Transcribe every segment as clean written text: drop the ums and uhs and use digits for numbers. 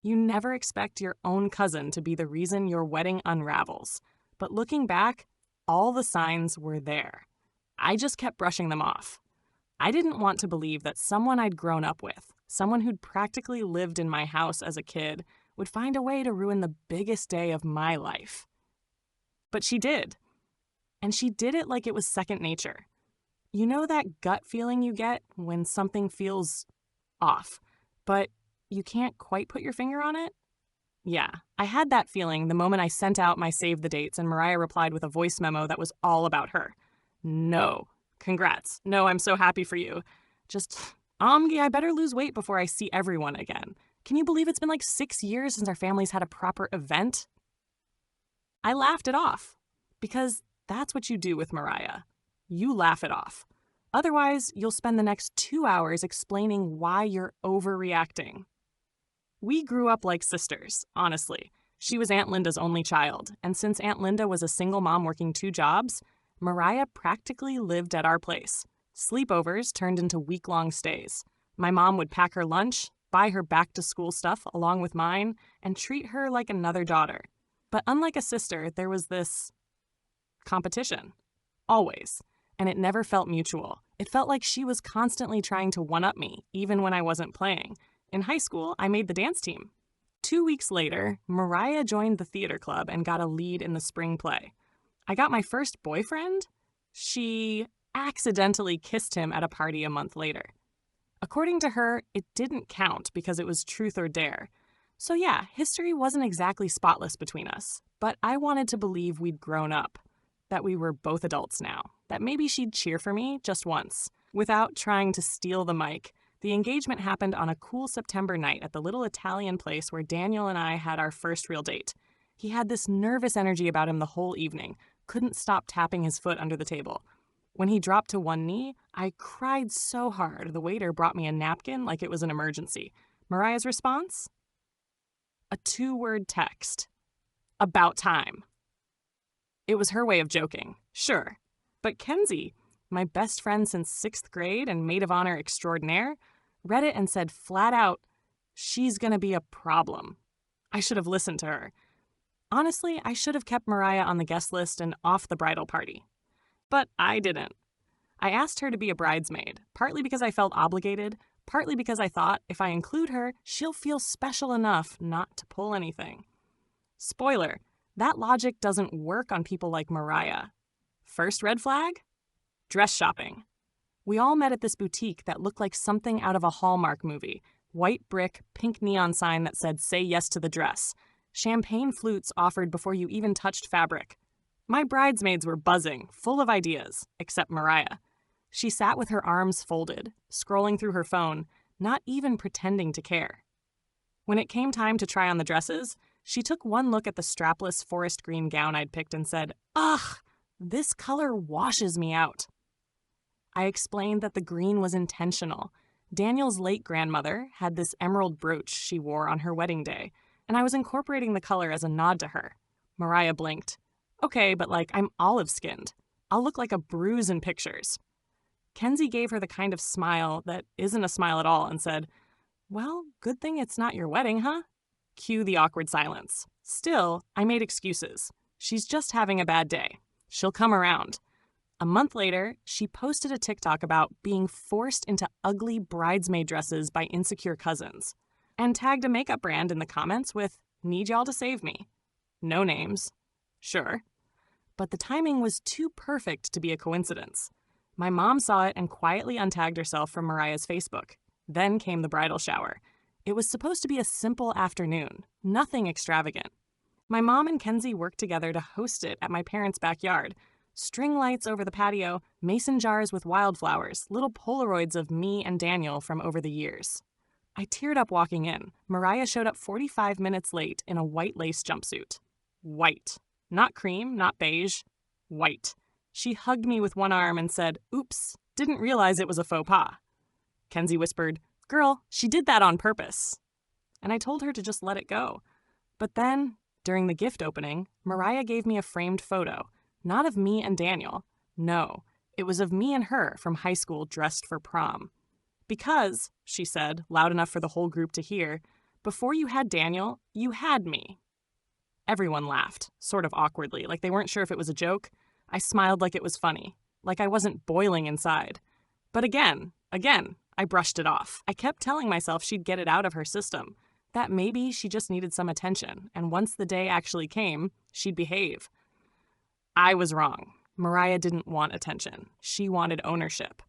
You never expect your own cousin to be the reason your wedding unravels. But looking back, all the signs were there. I just kept brushing them off. I didn't want to believe that someone I'd grown up with, someone who'd practically lived in my house as a kid, would find a way to ruin the biggest day of my life. But she did. And she did it like it was second nature. You know that gut feeling you get when something feels off, but you can't quite put your finger on it? Yeah, I had that feeling the moment I sent out my save the dates and Mariah replied with a voice memo that was all about her. No. Congrats. No, I'm so happy for you. Just, I better lose weight before I see everyone again. Can you believe it's been like 6 years since our families had a proper event? I laughed it off, because that's what you do with Mariah. You laugh it off. Otherwise, you'll spend the next 2 hours explaining why you're overreacting. We grew up like sisters, honestly. She was Aunt Linda's only child, and since Aunt Linda was a single mom working 2 jobs, Mariah practically lived at our place. Sleepovers turned into week-long stays. My mom would pack her lunch, buy her back-to-school stuff along with mine, and treat her like another daughter. But unlike a sister, there was this competition. Always. And it never felt mutual. It felt like she was constantly trying to one-up me, even when I wasn't playing. In high school, I made the dance team. 2 weeks later, Mariah joined the theater club and got a lead in the spring play. I got my first boyfriend. She accidentally kissed him at a party a month later. According to her, it didn't count because it was truth or dare. So yeah, history wasn't exactly spotless between us, but I wanted to believe we'd grown up, that we were both adults now, that maybe she'd cheer for me just once. Without trying to steal the mic, the engagement happened on a cool September night at the little Italian place where Daniel and I had our first real date. He had this nervous energy about him the whole evening, couldn't stop tapping his foot under the table. When he dropped to one knee, I cried so hard the waiter brought me a napkin like it was an emergency. Mariah's response? A 2-word text. About time. It was her way of joking, sure. But Kenzie, my best friend since 6th grade and maid of honor extraordinaire, read it and said flat out, she's gonna be a problem. I should have listened to her. Honestly, I should have kept Mariah on the guest list and off the bridal party. But I didn't. I asked her to be a bridesmaid, partly because I felt obligated, partly because I thought if I include her, she'll feel special enough not to pull anything. Spoiler, that logic doesn't work on people like Mariah. First red flag? Dress shopping. We all met at this boutique that looked like something out of a Hallmark movie. White brick, pink neon sign that said, "Say yes to the dress." Champagne flutes offered before you even touched fabric. My bridesmaids were buzzing, full of ideas, except Mariah. She sat with her arms folded, scrolling through her phone, not even pretending to care. When it came time to try on the dresses, she took one look at the strapless forest green gown I'd picked and said, "Ugh, this color washes me out." I explained that the green was intentional. Daniel's late grandmother had this emerald brooch she wore on her wedding day, and I was incorporating the color as a nod to her. Mariah blinked. Okay, but I'm olive-skinned. I'll look like a bruise in pictures. Kenzie gave her the kind of smile that isn't a smile at all and said, "Well, good thing it's not your wedding, huh?" Cue the awkward silence. Still, I made excuses. She's just having a bad day. She'll come around. A month later, she posted a TikTok about being forced into ugly bridesmaid dresses by insecure cousins, and tagged a makeup brand in the comments with, "Need y'all to save me." No names. Sure. But the timing was too perfect to be a coincidence. My mom saw it and quietly untagged herself from Mariah's Facebook. Then came the bridal shower. It was supposed to be a simple afternoon, nothing extravagant. My mom and Kenzie worked together to host it at my parents' backyard. String lights over the patio, mason jars with wildflowers, little Polaroids of me and Daniel from over the years. I teared up walking in. Mariah showed up 45 minutes late in a white lace jumpsuit. White. Not cream, not beige. White. She hugged me with one arm and said, "Oops, didn't realize it was a faux pas." Kenzie whispered, "Girl, she did that on purpose." And I told her to just let it go. But then, during the gift opening, Mariah gave me a framed photo. Not of me and Daniel. No, it was of me and her from high school dressed for prom. Because, she said, loud enough for the whole group to hear, Before you had Daniel, you had me. Everyone laughed, sort of awkwardly, like they weren't sure if it was a joke. I smiled like it was funny, like I wasn't boiling inside. But again, I brushed it off. I kept telling myself she'd get it out of her system, that maybe she just needed some attention, and once the day actually came, she'd behave. I was wrong. Mariah didn't want attention. She wanted ownership.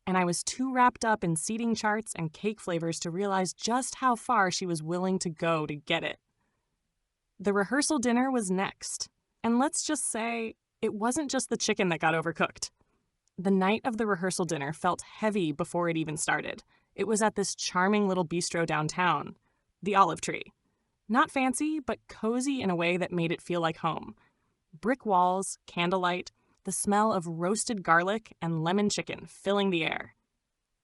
And I was too wrapped up in seating charts and cake flavors to realize just how far she was willing to go to get it. The rehearsal dinner was next. And let's just say, it wasn't just the chicken that got overcooked. The night of the rehearsal dinner felt heavy before it even started. It was at this charming little bistro downtown, the Olive Tree. Not fancy, but cozy in a way that made it feel like home. Brick walls, candlelight, the smell of roasted garlic and lemon chicken filling the air.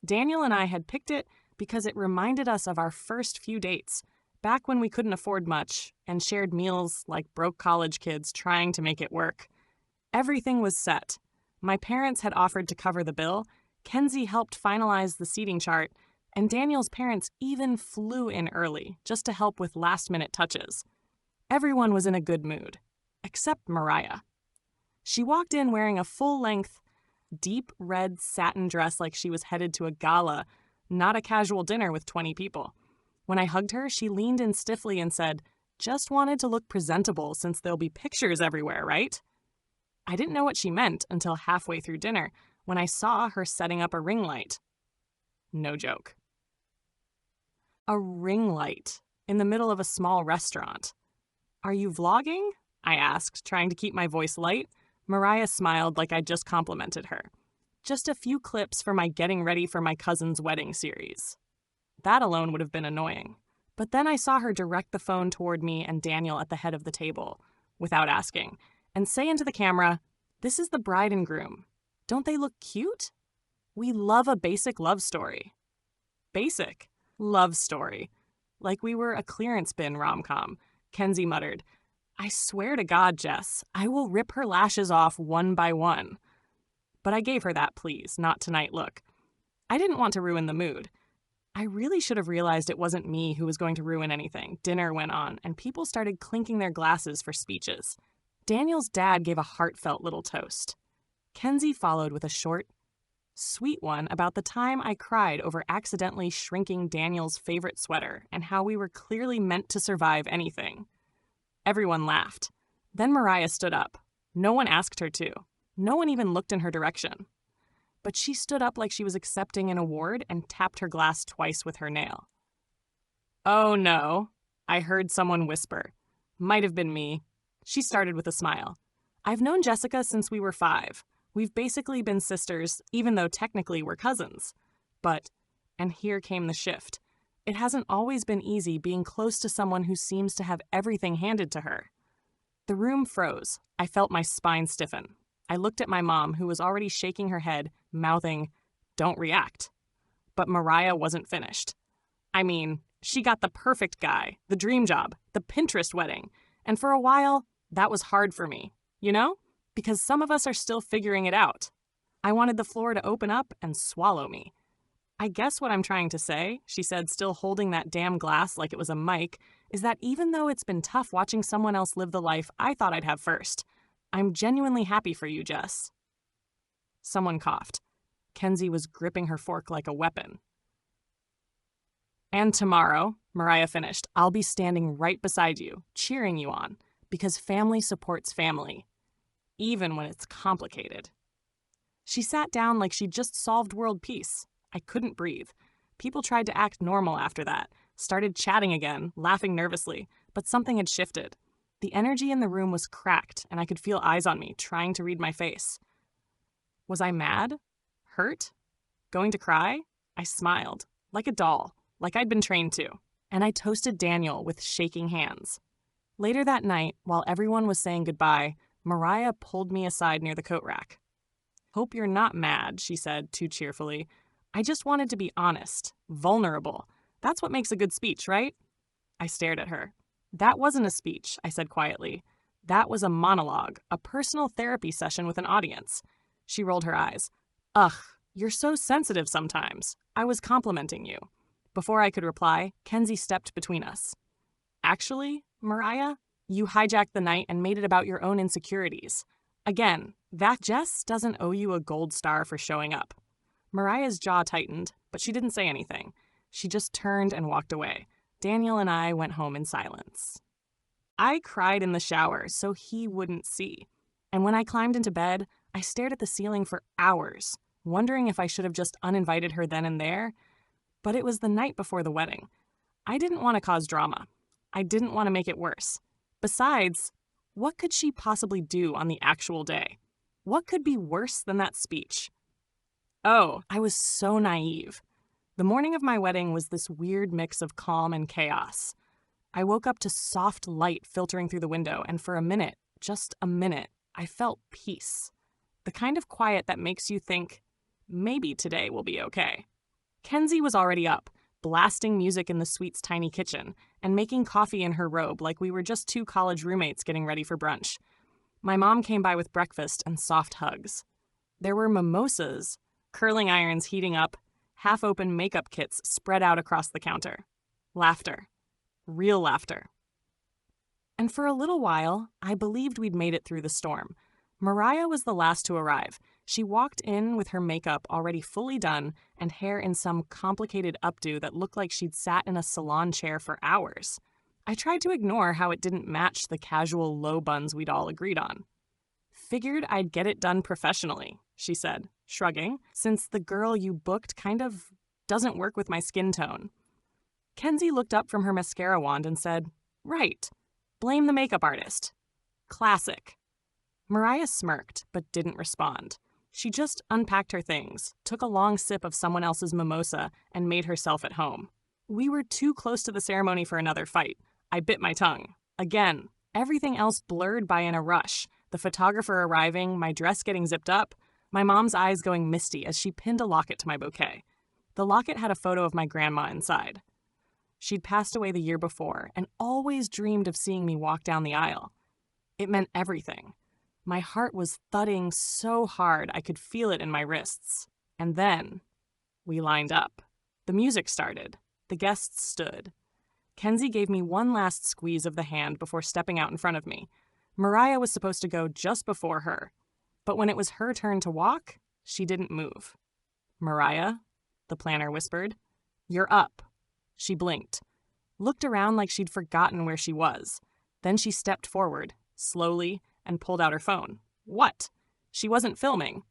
Daniel and I had picked it because it reminded us of our first few dates, back when we couldn't afford much and shared meals like broke college kids trying to make it work. Everything was set. My parents had offered to cover the bill, Kenzie helped finalize the seating chart, and Daniel's parents even flew in early just to help with last-minute touches. Everyone was in a good mood, except Mariah. She walked in wearing a full-length, deep red satin dress like she was headed to a gala, not a casual dinner with 20 people. When I hugged her, she leaned in stiffly and said, "Just wanted to look presentable since there'll be pictures everywhere, right?" I didn't know what she meant until halfway through dinner when I saw her setting up a ring light. No joke. A ring light in the middle of a small restaurant. "Are you vlogging?" I asked, trying to keep my voice light. Mariah smiled like I'd just complimented her. "Just a few clips for my getting ready for my cousin's wedding series." That alone would have been annoying. But then I saw her direct the phone toward me and Daniel at the head of the table, without asking, and say into the camera, "This is the bride and groom. Don't they look cute? We love a basic love story." Basic love story. Like we were a clearance bin rom-com, Kenzie muttered. "I swear to God, Jess, I will rip her lashes off one by one." But I gave her that please, not tonight look. I didn't want to ruin the mood. I really should have realized it wasn't me who was going to ruin anything. Dinner went on, and people started clinking their glasses for speeches. Daniel's dad gave a heartfelt little toast. Kenzie followed with a short, sweet one about the time I cried over accidentally shrinking Daniel's favorite sweater and how we were clearly meant to survive anything. Everyone laughed. Then Mariah stood up. No one asked her to. No one even looked in her direction. But she stood up like she was accepting an award and tapped her glass twice with her nail. "Oh no," I heard someone whisper. Might have been me. She started with a smile. "I've known Jessica since we were 5. We've basically been sisters, even though technically we're cousins. But," and here came the shift, "it hasn't always been easy being close to someone who seems to have everything handed to her." The room froze. I felt my spine stiffen. I looked at my mom, who was already shaking her head, mouthing, "Don't react." But Mariah wasn't finished. I mean, she got the perfect guy, the dream job, the Pinterest wedding. And for a while, that was hard for me, you know? Because some of us are still figuring it out. I wanted the floor to open up and swallow me. "I guess what I'm trying to say," she said, still holding that damn glass like it was a mic, "is that even though it's been tough watching someone else live the life I thought I'd have first, I'm genuinely happy for you, Jess." Someone coughed. Kenzie was gripping her fork like a weapon. "And tomorrow," Mariah finished, "I'll be standing right beside you, cheering you on, because family supports family, even when it's complicated." She sat down like she'd just solved world peace. I couldn't breathe. People tried to act normal after that, started chatting again, laughing nervously, but something had shifted. The energy in the room was cracked, and I could feel eyes on me, trying to read my face. Was I mad? Hurt? Going to cry? I smiled, like a doll, like I'd been trained to, and I toasted Daniel with shaking hands. Later that night, while everyone was saying goodbye, Mariah pulled me aside near the coat rack. "Hope you're not mad," she said, too cheerfully. "I just wanted to be honest, vulnerable. That's what makes a good speech, right?" I stared at her. "That wasn't a speech," I said quietly. "That was a monologue, a personal therapy session with an audience." She rolled her eyes. "Ugh, you're so sensitive sometimes. I was complimenting you." Before I could reply, Kenzie stepped between us. Actually, Mariah, you hijacked the night and made it about your own insecurities. Again, that Jess doesn't owe you a gold star for showing up. Mariah's jaw tightened, but she didn't say anything. She just turned and walked away. Daniel and I went home in silence. I cried in the shower so he wouldn't see. And when I climbed into bed, I stared at the ceiling for hours, wondering if I should have just uninvited her then and there. But it was the night before the wedding. I didn't want to cause drama. I didn't want to make it worse. Besides, what could she possibly do on the actual day? What could be worse than that speech? Oh, I was so naive. The morning of my wedding was this weird mix of calm and chaos. I woke up to soft light filtering through the window, and for a minute, just a minute, I felt peace. The kind of quiet that makes you think, maybe today will be okay. Kenzie was already up, blasting music in the suite's tiny kitchen, and making coffee in her robe like we were just two college roommates getting ready for brunch. My mom came by with breakfast and soft hugs. There were mimosas, curling irons heating up, half-open makeup kits spread out across the counter. Laughter. Real laughter. And for a little while, I believed we'd made it through the storm. Mariah was the last to arrive. She walked in with her makeup already fully done and hair in some complicated updo that looked like she'd sat in a salon chair for hours. I tried to ignore how it didn't match the casual low buns we'd all agreed on. Figured I'd get it done professionally, she said, shrugging, since the girl you booked kind of doesn't work with my skin tone. Kenzie looked up from her mascara wand and said, "Right. Blame the makeup artist." Classic. Mariah smirked, but didn't respond. She just unpacked her things, took a long sip of someone else's mimosa, and made herself at home. We were too close to the ceremony for another fight. I bit my tongue. Again, everything else blurred by in a rush. The photographer arriving, my dress getting zipped up, my mom's eyes going misty as she pinned a locket to my bouquet. The locket had a photo of my grandma inside. She'd passed away the year before and always dreamed of seeing me walk down the aisle. It meant everything. My heart was thudding so hard I could feel it in my wrists. And then we lined up. The music started. The guests stood. Kenzie gave me one last squeeze of the hand before stepping out in front of me. Mariah was supposed to go just before her. But when it was her turn to walk, she didn't move. "Mariah," the planner whispered, "you're up." She blinked, looked around like she'd forgotten where she was. Then she stepped forward, slowly, and pulled out her phone. What? She wasn't filming.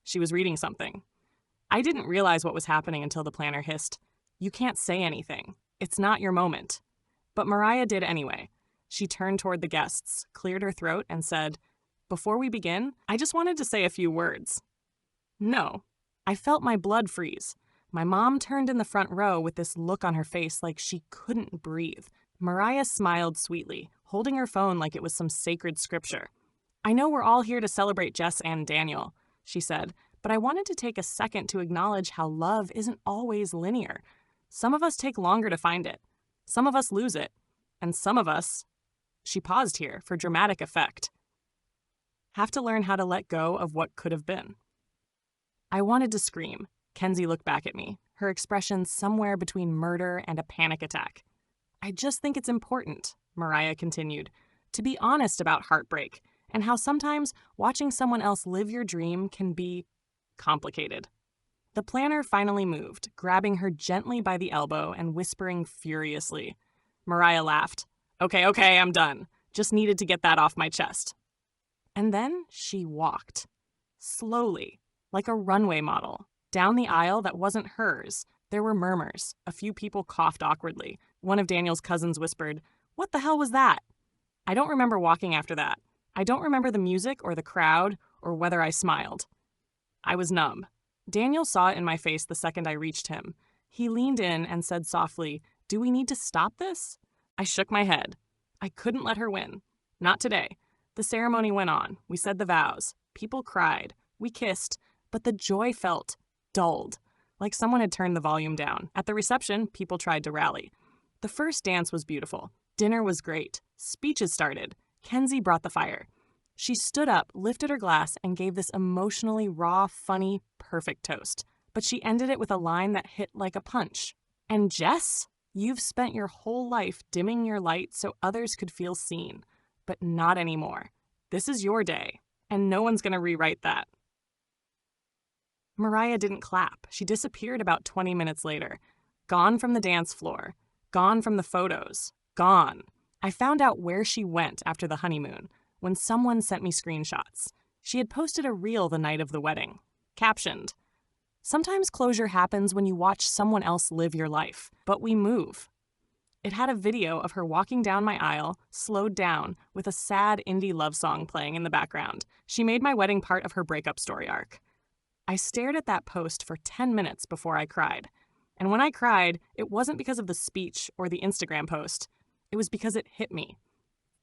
She was reading something. I didn't realize what was happening until the planner hissed, "You can't say anything. It's not your moment." But Mariah did anyway. She turned toward the guests, cleared her throat, and said, "Before we begin, I just wanted to say a few words." No. I felt my blood freeze. My mom turned in the front row with this look on her face like she couldn't breathe. Mariah smiled sweetly, holding her phone like it was some sacred scripture. "I know we're all here to celebrate Jess and Daniel," she said, "but I wanted to take a second to acknowledge how love isn't always linear. Some of us take longer to find it. Some of us lose it. And some of us," she paused here for dramatic effect, "have to learn how to let go of what could have been." I wanted to scream. Kenzie looked back at me, her expression somewhere between murder and a panic attack. "I just think it's important," Mariah continued, "to be honest about heartbreak and how sometimes watching someone else live your dream can be complicated." The planner finally moved, grabbing her gently by the elbow and whispering furiously. Mariah laughed. Okay, I'm done. Just needed to get that off my chest." And then she walked. Slowly, like a runway model, down the aisle that wasn't hers. There were murmurs. A few people coughed awkwardly. One of Daniel's cousins whispered, "What the hell was that?" I don't remember walking after that. I don't remember the music or the crowd or whether I smiled. I was numb. Daniel saw it in my face the second I reached him. He leaned in and said softly, "Do we need to stop this?" I shook my head. I couldn't let her win. Not today. The ceremony went on. We said the vows. People cried. We kissed. But the joy felt dulled, like someone had turned the volume down. At the reception, people tried to rally. The first dance was beautiful. Dinner was great. Speeches started. Kenzie brought the fire. She stood up, lifted her glass, and gave this emotionally raw, funny, perfect toast. But she ended it with a line that hit like a punch. And Jess, you've spent your whole life dimming your light so others could feel seen, but not anymore. This is your day, and no one's going to rewrite that. Mariah didn't clap. She disappeared about 20 minutes later. Gone from the dance floor. Gone from the photos. Gone. I found out where she went after the honeymoon when someone sent me screenshots. She had posted a reel the night of the wedding. Captioned, "Sometimes closure happens when you watch someone else live your life, but we move." It had a video of her walking down my aisle, slowed down, with a sad indie love song playing in the background. She made my wedding part of her breakup story arc. I stared at that post for 10 minutes before I cried. And when I cried, it wasn't because of the speech or the Instagram post. It was because it hit me.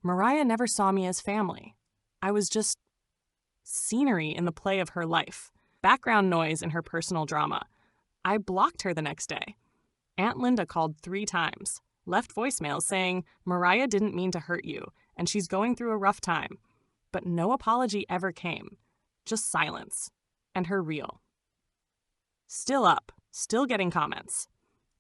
Mariah never saw me as family. I was just scenery in the play of her life. Background noise in her personal drama. I blocked her the next day. Aunt Linda called 3 times, left voicemails saying Mariah didn't mean to hurt you and she's going through a rough time. But no apology ever came. Just silence. And her reel. Still up, still getting comments.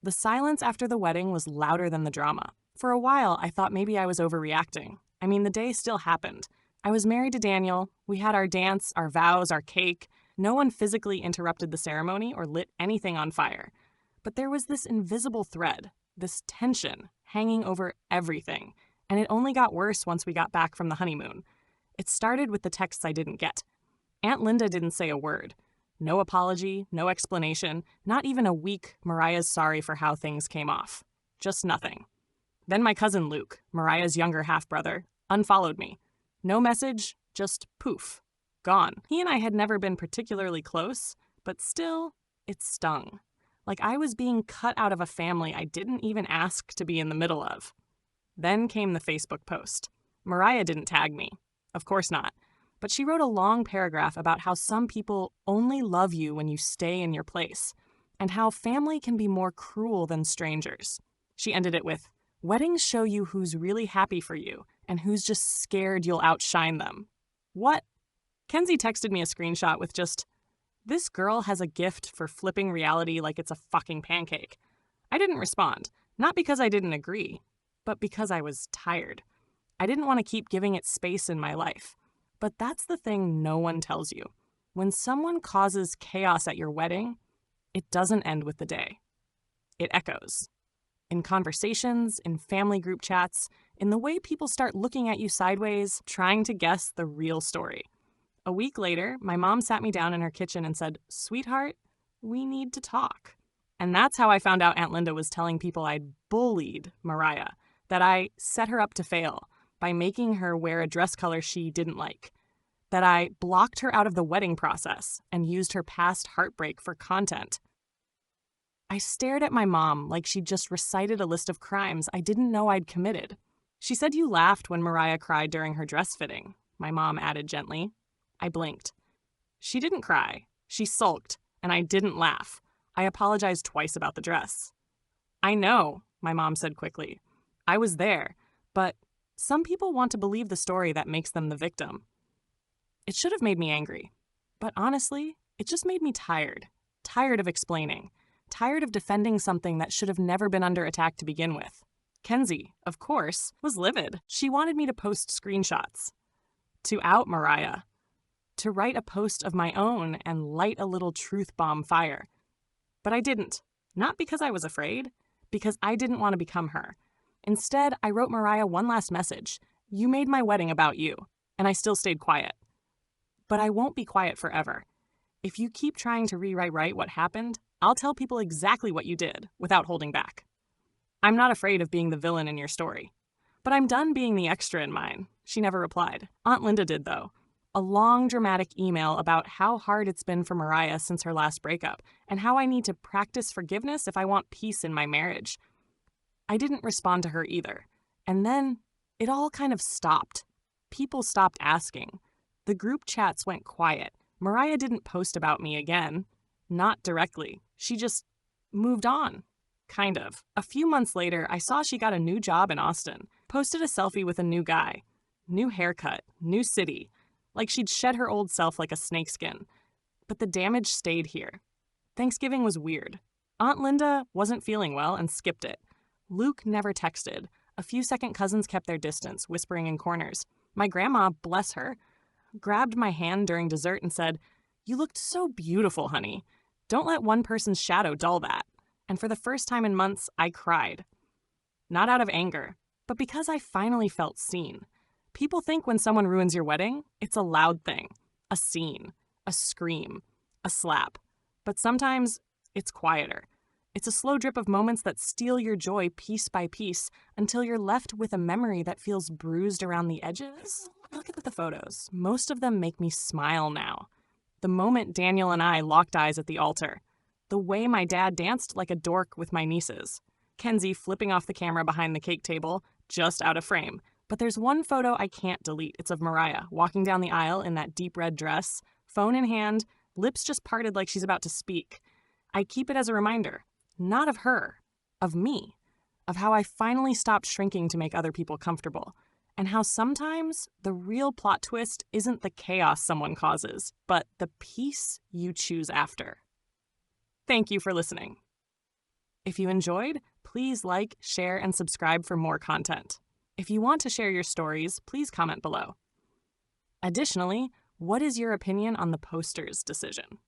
The silence after the wedding was louder than the drama. For a while, I thought maybe I was overreacting. I mean, the day still happened. I was married to Daniel. We had our dance, our vows, our cake. No one physically interrupted the ceremony or lit anything on fire. But there was this invisible thread, this tension, hanging over everything. And it only got worse once we got back from the honeymoon. It started with the texts I didn't get. Aunt Linda didn't say a word. No apology, no explanation, not even a weak Mariah's sorry for how things came off. Just nothing. Then my cousin Luke, Mariah's younger half-brother, unfollowed me. No message, just poof. Gone. He and I had never been particularly close, but still, it stung. Like I was being cut out of a family I didn't even ask to be in the middle of. Then came the Facebook post. Mariah didn't tag me. Of course not. But she wrote a long paragraph about how some people only love you when you stay in your place, and how family can be more cruel than strangers. She ended it with, "Weddings show you who's really happy for you and who's just scared you'll outshine them." What? Kenzie texted me a screenshot with just, "This girl has a gift for flipping reality like it's a fucking pancake." I didn't respond, not because I didn't agree, but because I was tired. I didn't want to keep giving it space in my life. But that's the thing no one tells you. When someone causes chaos at your wedding, it doesn't end with the day. It echoes. In conversations, in family group chats, in the way people start looking at you sideways, trying to guess the real story. A week later, my mom sat me down in her kitchen and said, "Sweetheart, we need to talk." And that's how I found out Aunt Linda was telling people I'd bullied Mariah, that I set her up to fail by making her wear a dress color she didn't like, that I blocked her out of the wedding process and used her past heartbreak for content. I stared at my mom like she'd just recited a list of crimes I didn't know I'd committed. "She said you laughed when Mariah cried during her dress fitting," my mom added gently. I blinked. "She didn't cry. She sulked, and I didn't laugh. I apologized twice about the dress." "I know," my mom said quickly. "I was there, but some people want to believe the story that makes them the victim." It should have made me angry. But honestly, it just made me tired. Tired of explaining. Tired of defending something that should have never been under attack to begin with. Kenzie, of course, was livid. She wanted me to post screenshots. To out Mariah. To write a post of my own and light a little truth bomb fire. But I didn't. Not because I was afraid. Because I didn't want to become her. Instead, I wrote Mariah one last message. "You made my wedding about you." And I still stayed quiet. But I won't be quiet forever. If you keep trying to rewrite what happened, I'll tell people exactly what you did, without holding back. I'm not afraid of being the villain in your story. But I'm done being the extra in mine. She never replied. Aunt Linda did, though. A long, dramatic email about how hard it's been for Mariah since her last breakup, and how I need to practice forgiveness if I want peace in my marriage. I didn't respond to her either. And then, it all kind of stopped. People stopped asking. The group chats went quiet. Mariah didn't post about me again. Not directly. She just moved on. Kind of. A few months later, I saw she got a new job in Austin. Posted a selfie with a new guy. New haircut. New city. Like she'd shed her old self like a snakeskin. But the damage stayed here. Thanksgiving was weird. Aunt Linda wasn't feeling well and skipped it. Luke never texted. A few second cousins kept their distance, whispering in corners. My grandma, bless her, grabbed my hand during dessert and said, "You looked so beautiful, honey. Don't let one person's shadow dull that." And for the first time in months, I cried. Not out of anger, but because I finally felt seen. People think when someone ruins your wedding, it's a loud thing, a scene, a scream, a slap. But sometimes it's quieter. It's a slow drip of moments that steal your joy piece by piece until you're left with a memory that feels bruised around the edges. Look at the photos. Most of them make me smile now. The moment Daniel and I locked eyes at the altar. The way my dad danced like a dork with my nieces. Kenzie flipping off the camera behind the cake table, just out of frame. But there's one photo I can't delete. It's of Mariah walking down the aisle in that deep red dress, phone in hand, lips just parted like she's about to speak. I keep it as a reminder. Not of her, of me, of how I finally stopped shrinking to make other people comfortable, and how sometimes the real plot twist isn't the chaos someone causes, but the peace you choose after. Thank you for listening. If you enjoyed, please like, share, and subscribe for more content. If you want to share your stories, please comment below. Additionally, what is your opinion on the poster's decision?